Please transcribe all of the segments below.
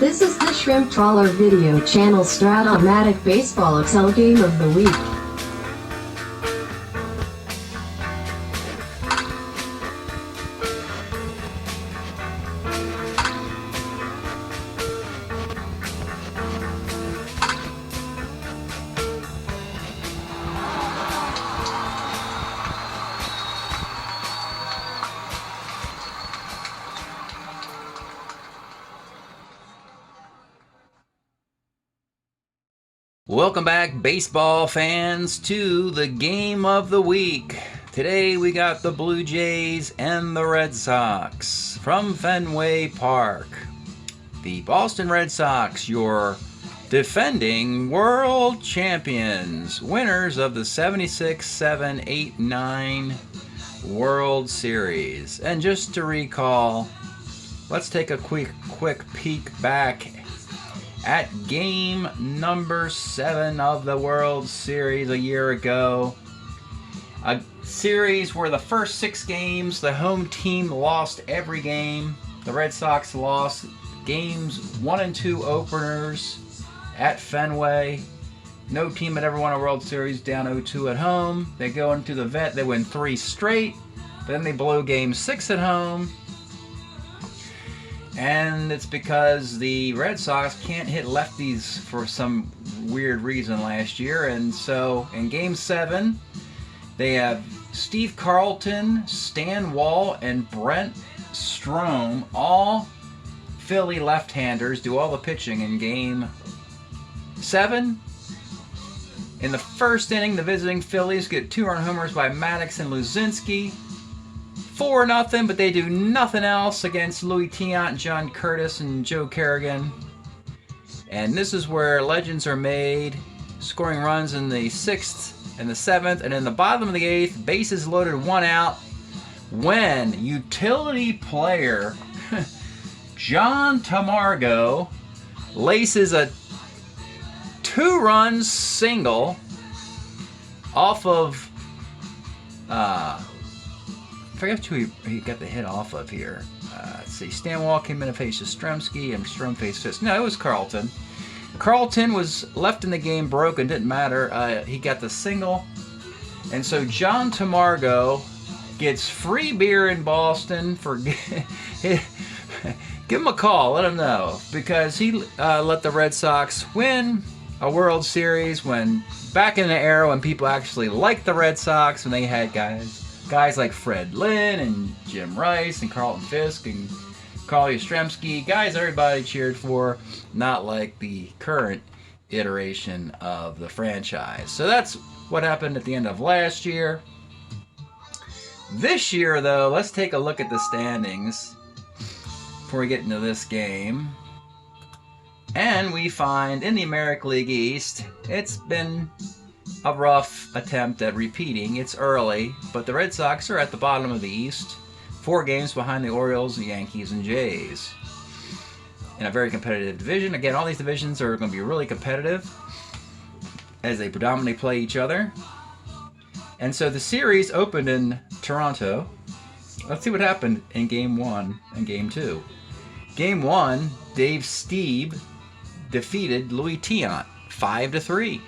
This is the Shrimp Trawler video channel Strat-O-Matic Baseball Excel Game of the Week. Welcome back, baseball fans, to the Game of the Week. Today we got the Blue Jays and the Red Sox from Fenway Park. The Boston Red Sox, your defending world champions, winners of the 76, 7, 8, 9 World Series. And just to recall, let's take a quick peek back at game number 7 of the World Series a year ago. A series where the first 6 games, the home team lost every game. The Red Sox lost games 1 and 2 openers at Fenway. No team had ever won a World Series down 0-2 at home. They go into the vet, they win 3 straight. Then they blow game 6 at home. And it's because the Red Sox can't hit lefties for some weird reason last year. And so in Game 7, they have Steve Carlton, Stan Wall, and Brent Strom, all Philly left-handers, do all the pitching in Game 7. In the first inning, the visiting Phillies get 2-run homers by Maddox and Luzinski. 4-0, but they do nothing else against Louis Tiant, John Curtis, and Joe Kerrigan. And this is where legends are made, scoring runs in the 6th and the 7th, and in the bottom of the 8th, bases loaded, 1 out, when utility player John Tamargo laces a 2-run single off of I forget who he got the hit off of here. Let's see. Stan Wall came in and faced Yastrzemski, and Strom faced Fisk. No, it was Carlton. Carlton was left in the game broken. Didn't matter. He got the single. And so John Tamargo gets free beer in Boston for... Give him a call. Let him know. Because he let the Red Sox win a World Series when back in the era when people actually liked the Red Sox, when they had guys like Fred Lynn and Jim Rice and Carlton Fisk and Carl Yastrzemski, guys everybody cheered for, not like the current iteration of the franchise. So that's what happened at the end of last year. This year, though, let's take a look at the standings before we get into this game. And we find in the American League East, it's been a rough attempt at repeating. It's early, but the Red Sox are at the bottom of the East, 4 games behind the Orioles, the Yankees, and Jays. In a very competitive division. Again, all these divisions are going to be really competitive as they predominantly play each other. And so the series opened in Toronto. Let's see what happened in Game 1 and Game 2. Game 1, Dave Stieb defeated Louis Tiant 5-3.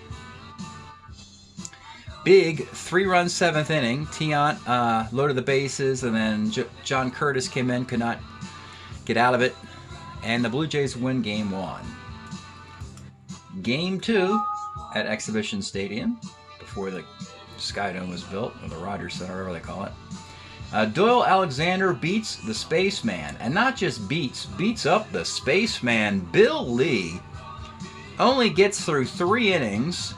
Big 3-run 7th inning. Tiant loaded the bases, and then John Curtis came in, could not get out of it, and the Blue Jays win Game 1. Game 2 at Exhibition Stadium, before the Skydome was built, or the Rogers Center, whatever they call it. Doyle Alexander beats the Spaceman, and not just beats up the Spaceman. Bill Lee only gets through 3 innings.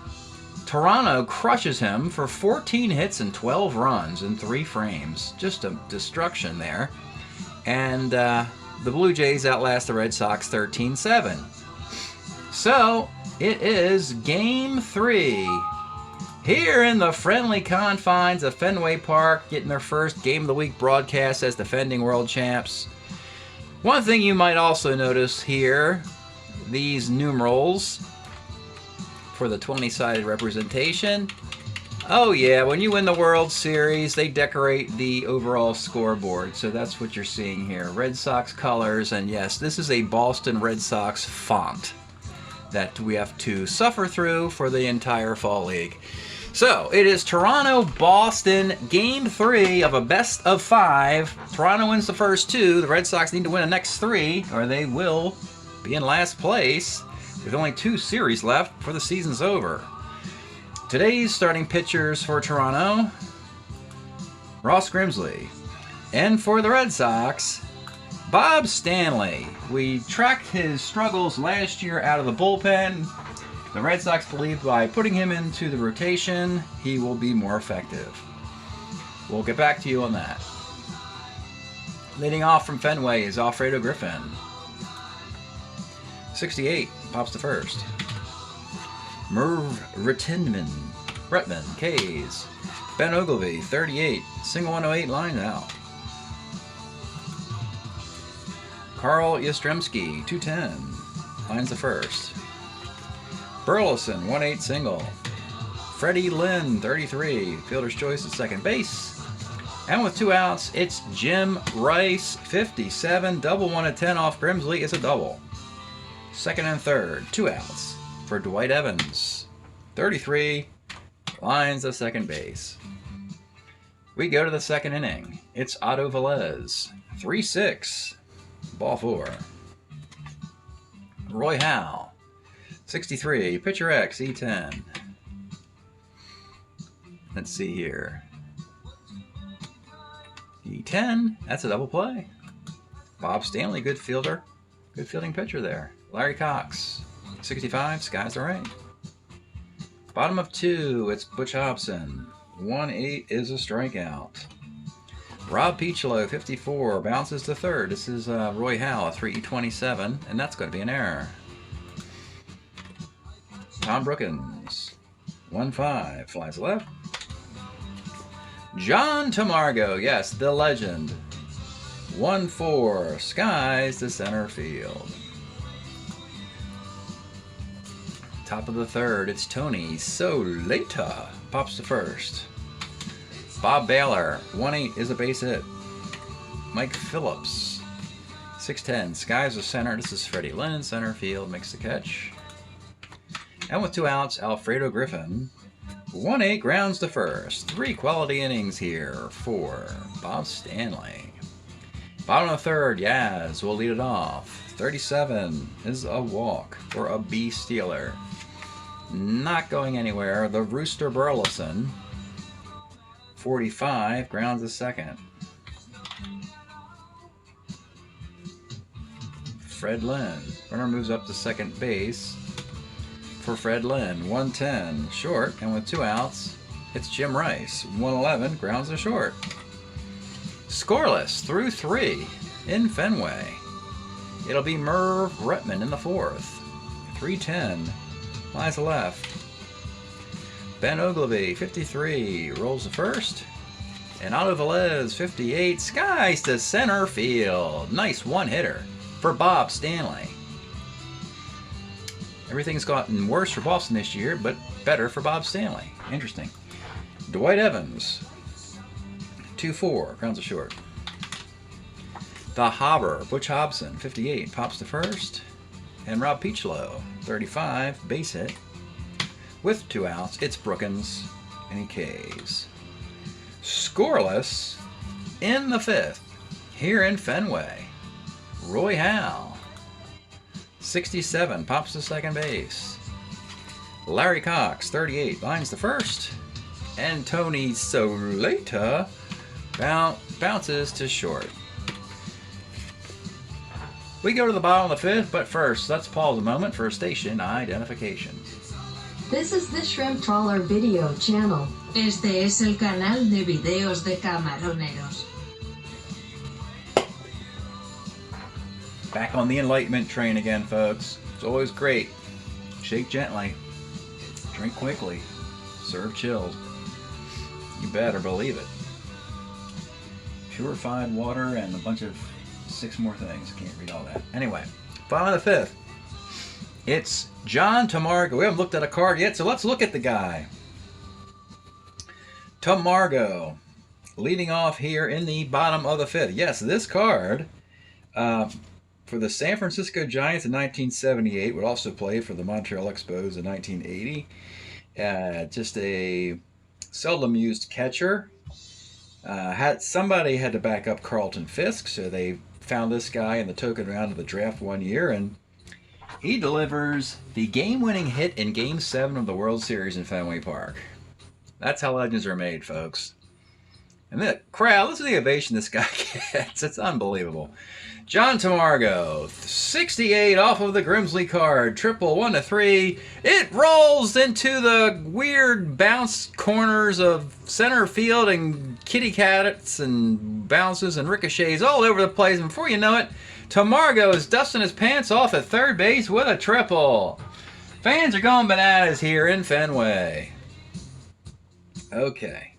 Toronto crushes him for 14 hits and 12 runs in 3 frames. Just a destruction there. And the Blue Jays outlast the Red Sox 13-7. So, it is Game 3. Here in the friendly confines of Fenway Park, getting their first Game of the Week broadcast as defending world champs. One thing you might also notice here, these numerals for the 20-sided representation. Oh yeah, when you win the World Series, they decorate the overall scoreboard. So that's what you're seeing here. Red Sox colors, and yes, this is a Boston Red Sox font that we have to suffer through for the entire Fall League. So it is Toronto-Boston, Game 3 of a best of 5. Toronto wins the first 2. The Red Sox need to win the next 3, or they will be in last place with only 2 series left before the season's over. Today's starting pitchers for Toronto, Ross Grimsley. And for the Red Sox, Bob Stanley. We tracked his struggles last year out of the bullpen. The Red Sox believe by putting him into the rotation, he will be more effective. We'll get back to you on that. Leading off from Fenway is Alfredo Griffin. 68, pops to first. Merv Rettenman, K's. Ben Ogilvy, 38, single 108, line out. Carl Yastrzemski, 210, lines the first. Burleson, 1-8 single. Freddie Lynn, 33, fielder's choice at second base. And with 2 outs, it's Jim Rice, 57, double 1-10 off Grimsley is a double. Second and third, 2 outs for Dwight Evans, 33, lines of second base. We go to the second inning. It's Otto Velez, 3-6, ball 4. Roy Howe, 63, pitcher X, E10. Let's see here. E10, that's a double play. Bob Stanley, good fielder. Good fielding pitcher there. Larry Cox, 65, skies the right. Bottom of 2, it's Butch Hobson. 1-8 is a strikeout. Rob Peachlow, 54, bounces to third. This is Roy Howe, 327, and that's going to be an error. Tom Brookins, 1-5, flies left. John Tamargo, yes, the legend. 1-4, skies to center field. Top of the third, it's Tony Soleta, pops to first. Bob Baylor, 1-8 is a base hit. Mike Phillips, 6-10, skies to center. This is Freddie Lynn, center field, makes the catch. And with 2 outs, Alfredo Griffin, 1-8 grounds to first. 3 quality innings here for Bob Stanley. Bottom of the third, Yaz will lead it off. 37 is a walk for a B stealer. Not going anywhere, the Rooster Burleson. 45 grounds to second. Fred Lynn. Runner moves up to second base for Fred Lynn. 110 short, and with 2 outs, it's Jim Rice. 111 grounds to short. Scoreless through 3 in Fenway. It'll be Merv Rettenman in the 4th. 310 lies left. Ben Ogilvy, 53, rolls the first. And Otto Velez, 58, skies to center field. Nice one-hitter for Bob Stanley. Everything's gotten worse for Boston this year, but better for Bob Stanley. Interesting. Dwight Evans, 2-4, grounds to short. The Hobber, Butch Hobson, 58, pops to first. And Rob Peachlow, 35, base hit. With 2 outs, it's Brookins, and he Ks. Scoreless in the 5th, here in Fenway. Roy Howe, 67, pops to second base. Larry Cox, 38, lines to first. And Tony Soleta bounces to short. We go to the bottom of the 5th, but first, let's pause a moment for station identification. This is the Shrimp Trawler video channel. Este es el canal de videos de camaroneros. Back on the enlightenment train again, folks. It's always great. Shake gently. Drink quickly. Serve chilled. You better believe it. Purified water and a bunch of 6 more things. Can't read all that. Anyway, bottom of the 5th. It's John Tamargo. We haven't looked at a card yet, so let's look at the guy. Tamargo leading off here in the bottom of the fifth. Yes, this card for the San Francisco Giants in 1978 would also play for the Montreal Expos in 1980. Just a seldom used catcher. Somebody had to back up Carlton Fisk, so they found this guy in the token round of the draft one year, and he delivers the game-winning hit in Game 7 of the World Series in Fenway Park. That's how legends are made, folks. And the crowd, listen to the ovation this guy gets. It's unbelievable. John Tamargo, 68 off of the Grimsley card. Triple 1-3. It rolls into the weird bounce corners of center field and kitty cats and bounces and ricochets all over the place. And before you know it, Tamargo is dusting his pants off at third base with a triple. Fans are going bananas here in Fenway. Okay.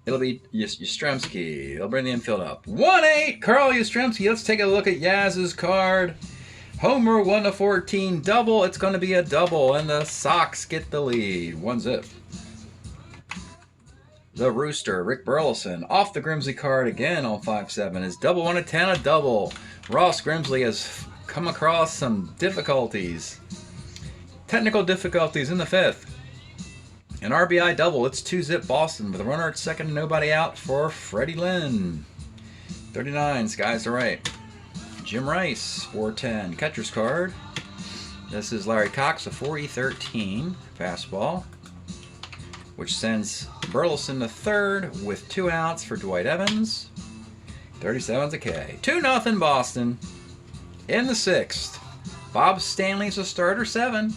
It'll be Yastrzemski. They'll bring the infield up. 1-8, Carl Yastrzemski. Let's take a look at Yaz's card. Homer 1-14 double. It's going to be a double, and the Sox get the lead. 1-0. The Rooster, Rick Burleson, off the Grimsley card again on 5-7. Is double 1-10 a double. Ross Grimsley has come across some difficulties. Technical difficulties in the fifth. An RBI double. It's 2-zip Boston with a runner at second and nobody out for Freddie Lynn. 39, skies to right. Jim Rice, 4-10. Catcher's card. This is Larry Cox, a 4-13 fastball, which sends Burleson to third with 2 outs for Dwight Evans. 37's a K. 2-0 Boston. In the sixth, Bob Stanley's a starter 7.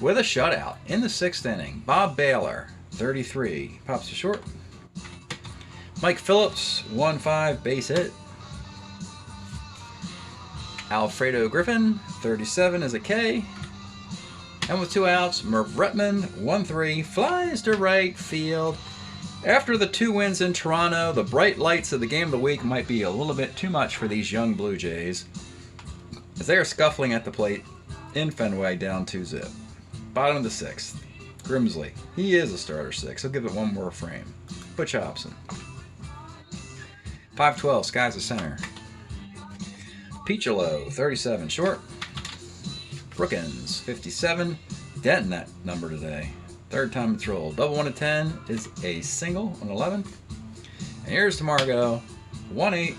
With a shutout in the sixth inning. Bob Baylor, 33, pops to short. Mike Phillips, 1-5 base hit. Alfredo Griffin, 37 is a K. And with 2 outs, Merv Retman, 1-3, flies to right field. After the 2 wins in Toronto, the bright lights of the game of the week might be a little bit too much for these young Blue Jays, as they are scuffling at the plate in Fenway down 2-0. Bottom of the sixth, Grimsley. He is a starter 6. He'll give it one more frame. Butch Hobson. 5-12, skies to center. Piccolo, 37, short. Brookins, 57. Denton that number today. Third time it's rolled. Double 1-10 is a single on 11. And here's Tamargo, 1-8.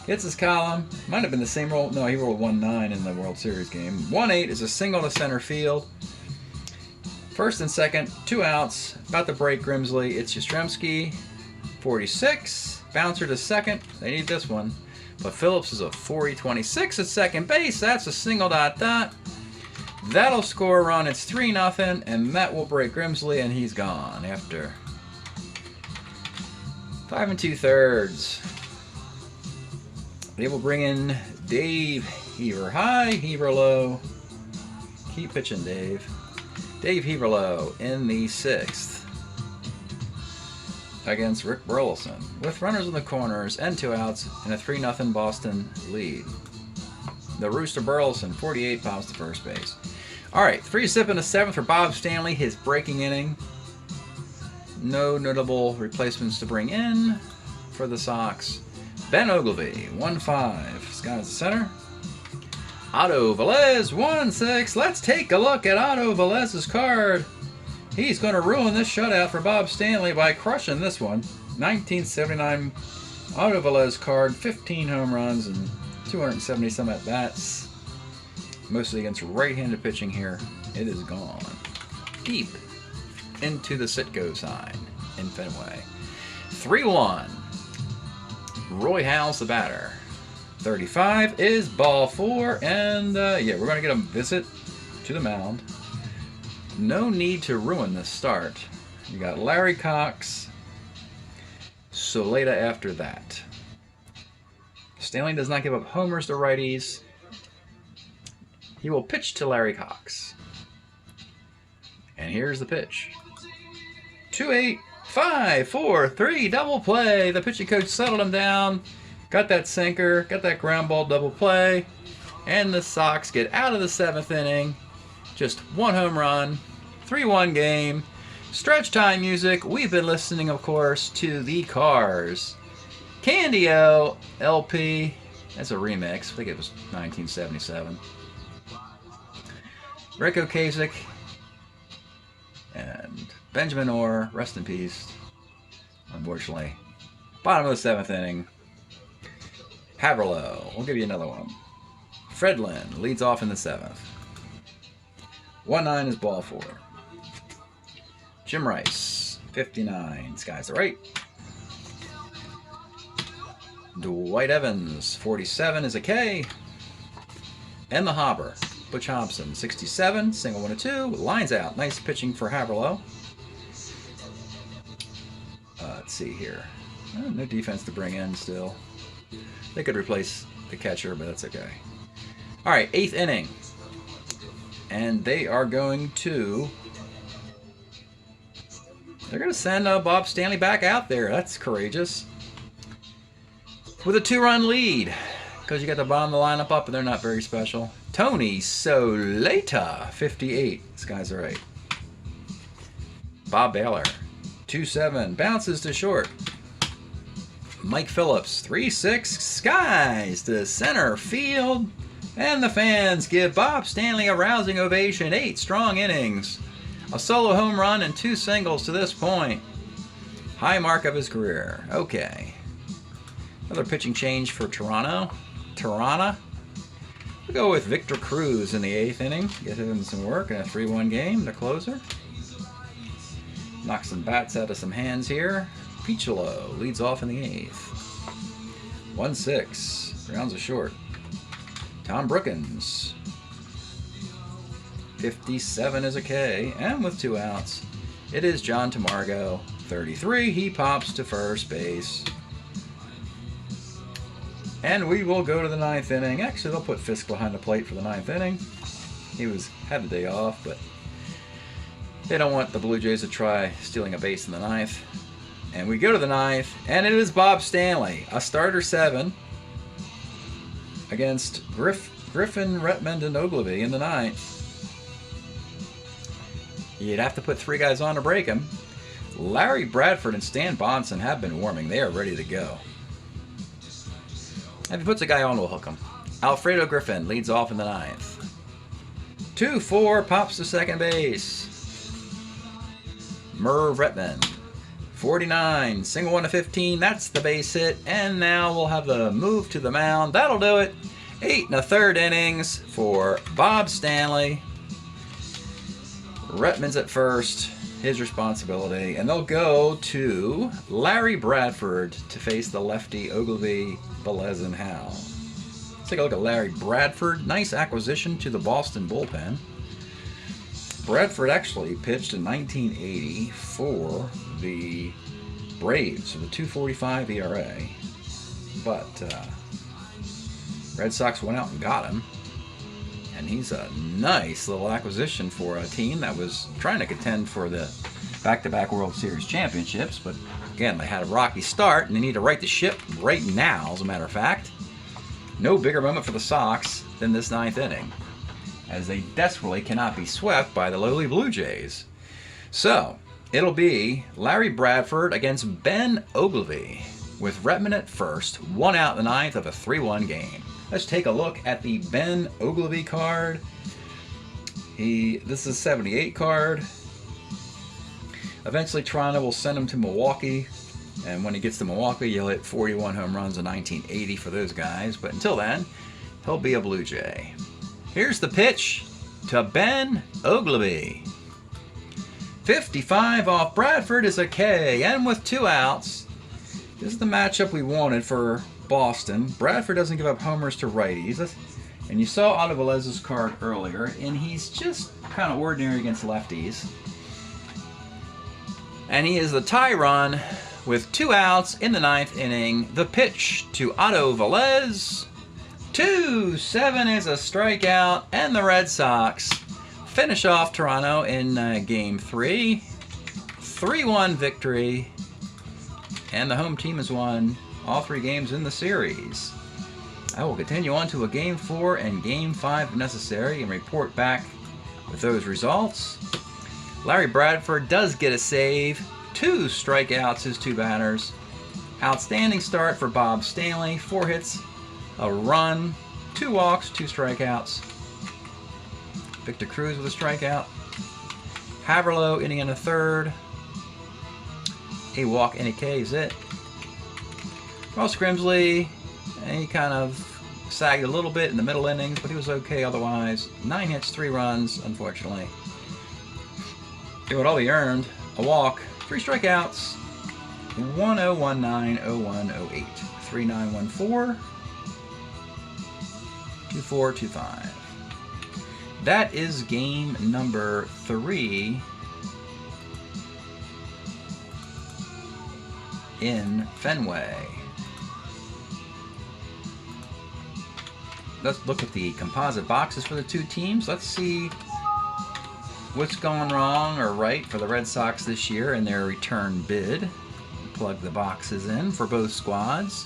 Hits his column. Might have been the same roll. No, he rolled 1-9 in the World Series game. 1-8 is a single to center field. First and second, 2 outs. About to break Grimsley. It's Yastrzemski, 46. Bouncer to second. They need this one. But Phillips is a 4-26 at second base. That's a single ... That'll score a run. It's 3-0, and that will break Grimsley, and he's gone after 5 2/3. They will bring in Dave Heaver high, Heaver low. Keep pitching, Dave. Dave Heaver low in the sixth against Rick Burleson with runners in the corners and 2 outs and a 3-0 Boston lead. The Rooster Burleson, 48, pops to first base. All right, 3-zip in the seventh for Bob Stanley, his breaking inning. No notable replacements to bring in for the Sox. Ben Ogilvy, 1-5, skies the center. Otto Velez, 1-6. Let's take a look at Otto Velez's card. He's going to ruin this shutout for Bob Stanley by crushing this one. 1979 Otto Velez card, 15 home runs and 270 some at bats. Mostly against right-handed pitching here. It is gone deep into the Sitco sign in Fenway. 3-1. Roy Howell's the batter. 35 is ball 4, and yeah, we're going to get a visit to the mound. No need to ruin this start. You got Larry Cox, Soleta after that. Stanley does not give up homers to righties. He will pitch to Larry Cox. And here's the pitch. 2-8, 5-4-3, double play. The pitching coach settled him down. Got that sinker, got that ground ball double play. And the Sox get out of the seventh inning. Just 1 home run, 3-1 game. Stretch time music. We've been listening, of course, to The Cars. Candy-O LP. That's a remix. I think it was 1977. Rick Ocasek and Benjamin Orr, rest in peace. Unfortunately. Bottom of the 7th inning. Haverlow. We'll give you another one. Fredlin leads off in the 7th. 1-9 is ball 4. Jim Rice, 59. Skies are right. Dwight Evans, 47 is a K. And the Hobber, Butch Hobson, 67. Single 1 2. Lines out. Nice pitching for Haverlow. Let's see here. No defense to bring in still. They could replace the catcher, but that's okay. All right, 8th inning. And they are going to... They're going to send Bob Stanley back out there. That's courageous. With a 2-run lead. Because you got the bottom of the lineup up, and they're not very special. Tony Soleta, 58. This guy's all right. Bob Baylor, 2-7. Bounces to short. Mike Phillips, 3-6. Skies to center field. And the fans give Bob Stanley a rousing ovation. 8 strong innings. A solo home run and 2 singles to this point. High mark of his career. Okay. Another pitching change for Toronto. We'll go with Victor Cruz in the 8th inning. Get him some work in a 3-1 game. The closer. Knock some bats out of some hands here. Piccolo leads off in the 8th. 1-6. Grounds a short. Tom Brookins. 57 is a K, and with 2 outs, it is John Tamargo, 33. He pops to first base. And we will go to the 9th inning. Actually, they'll put Fisk behind the plate for the 9th inning. He had the day off, but they don't want the Blue Jays to try stealing a base in the 9th. And we go to the 9th, and it is Bob Stanley, a starter 7, against Griffin, Redmond, and Ogilvy in the 9th. You'd have to put 3 guys on to break him. Larry Bradford and Stan Bonson have been warming. They are ready to go. If he puts a guy on, we'll hook him. Alfredo Griffin leads off in the 9th. 2-4, pops to second base. Merv Redmond, 49, single 1 to 15. That's the base hit. And now we'll have the move to the mound. That'll do it. 8 1/3 innings for Bob Stanley. Redmond's at first, his responsibility, and they'll go to Larry Bradford to face the lefty Ogilvy, Velez, and Howe. Let's take a look at Larry Bradford. Nice acquisition to the Boston bullpen. Bradford actually pitched in 1980 for the Braves with a 2.45 ERA, but Red Sox went out and got him. And he's a nice little acquisition for a team that was trying to contend for the back-to-back World Series championships. But again, they had a rocky start, and they need to right the ship right now, as a matter of fact. No bigger moment for the Sox than this 9th inning, as they desperately cannot be swept by the lowly Blue Jays. So, it'll be Larry Bradford against Ben Ogilvy, with Redmond at first, 1 out in the 9th of a 3-1 game. Let's take a look at the Ben Ogilvy card. This is a 78 card. Eventually, Toronto will send him to Milwaukee. And when he gets to Milwaukee, he'll hit 41 home runs in 1980 for those guys. But until then, he'll be a Blue Jay. Here's the pitch to Ben Ogilvy. 55 off Bradford is a K. And with 2 outs, this is the matchup we wanted for Boston. Bradford doesn't give up homers to righties. And you saw Otto Velez's card earlier, and he's just kind of ordinary against lefties. And he is the tie run with 2 outs in the 9th inning. The pitch to Otto Velez. 2-7 is a strikeout, and the Red Sox finish off Toronto in Game 3. 3-1 victory, and the home team has won all 3 games in the series. I will continue on to a Game 4 and Game 5 if necessary and report back with those results. Larry Bradford does get a save. 2 strikeouts, his 2 batters. Outstanding start for Bob Stanley. 4 hits, a run, 2 walks, 2 strikeouts. Victor Cruz with a strikeout. Haverlow inning in the 3rd. A walk and a K is it. Ross Grimsley, he kind of sagged a little bit in the middle innings, but he was okay otherwise. 9 hits, 3 runs, unfortunately. It would all be earned. A walk, 3 strikeouts. 10190108 3914 2425. That is game number 3 in Fenway. Let's look at the composite boxes for the 2 teams. Let's see what's going wrong or right for the Red Sox this year in their return bid. Plug the boxes in for both squads.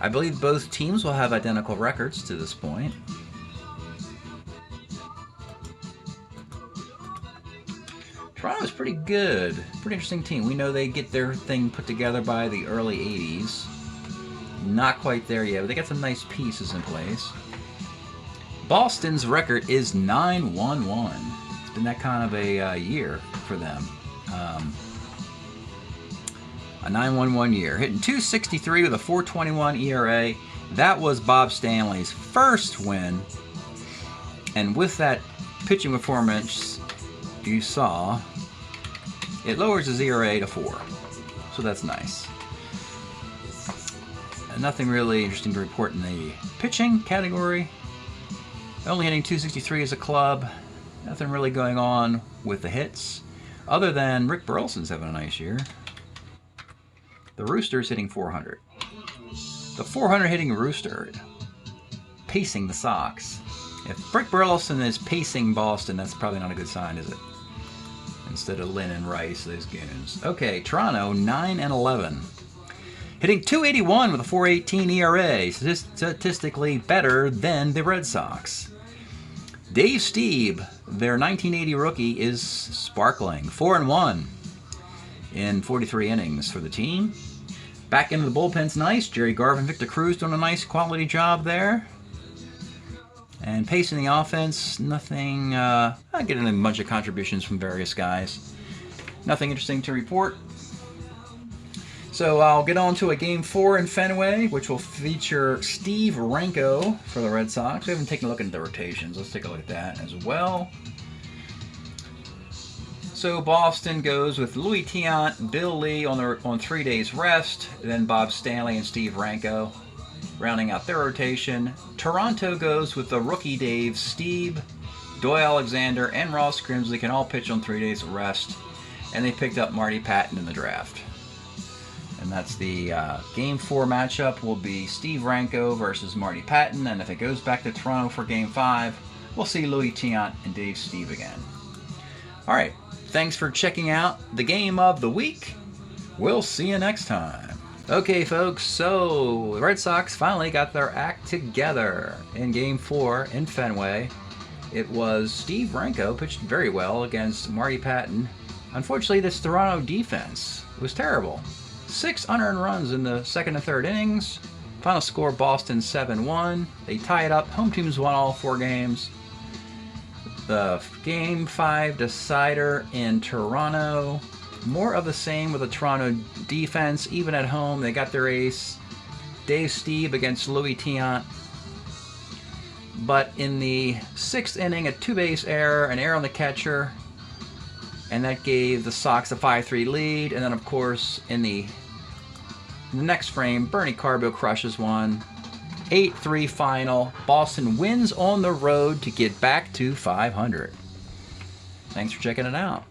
I believe both teams will have identical records to this point. Toronto's pretty good. Pretty interesting team. We know they get their thing put together by the early 80s. Not quite there yet, but they got some nice pieces in place. Boston's record is 9-1-1. It's been that kind of a year for them. A 9-1-1 year. Hitting .263 with a 4.21 ERA. That was Bob Stanley's first win. And with that pitching performance you saw, it lowers his ERA to 4. So that's nice. Nothing really interesting to report in the pitching category. Only hitting .263 as a club. Nothing really going on with the hits, other than Rick Burleson's having a nice year. The Rooster's hitting .400. The .400 hitting Rooster pacing the Sox. If Rick Burleson is pacing Boston, that's probably not a good sign, is it? Instead of Lynn and Rice, those goons. Okay, Toronto 9-11. Hitting .281 with a 4.18 ERA, statistically better than the Red Sox. Dave Stieb, their 1980 rookie, is sparkling. 4-1 in 43 innings for the team. Back into the bullpen's nice. Jerry Garvin, Victor Cruz doing a nice quality job there. And pacing the offense, nothing, getting a bunch of contributions from various guys. Nothing interesting to report. So I'll get on to a Game 4 in Fenway, which will feature Steve Renko for the Red Sox. We haven't taken a look at the rotations. Let's take a look at that as well. So Boston goes with Louis Tiant, Bill Lee on 3 days rest, then Bob Stanley and Steve Renko rounding out their rotation. Toronto goes with the rookie Dave Stieb, Doyle Alexander, and Ross Grimsley can all pitch on 3 days of rest, and they picked up Marty Patton in the draft. And that's the Game 4 matchup will be Steve Renko versus Marty Patton, and if it goes back to Toronto for Game 5, we'll see Louis Tiant and Dave Stieb again. All right, thanks for checking out the Game of the Week. We'll see you next time. Okay, folks, so the Red Sox finally got their act together in Game 4 in Fenway. It was Steve Renko pitched very well against Marty Patton. Unfortunately, this Toronto defense was terrible. 6 unearned runs in the 2nd and 3rd innings. Final score, Boston 7-1. They tie it up. Home teams won all 4 games. The Game 5 decider in Toronto. More of the same with the Toronto defense. Even at home, they got their ace, Dave Stieb, against Louis Tiant. But in the 6th inning, a 2-base error, an error on the catcher, and that gave the Sox a 5-3 lead. And then, of course, in the next frame, Bernie Carbo crushes one. 8-3 final. Boston wins on the road to get back to 500. Thanks for checking it out.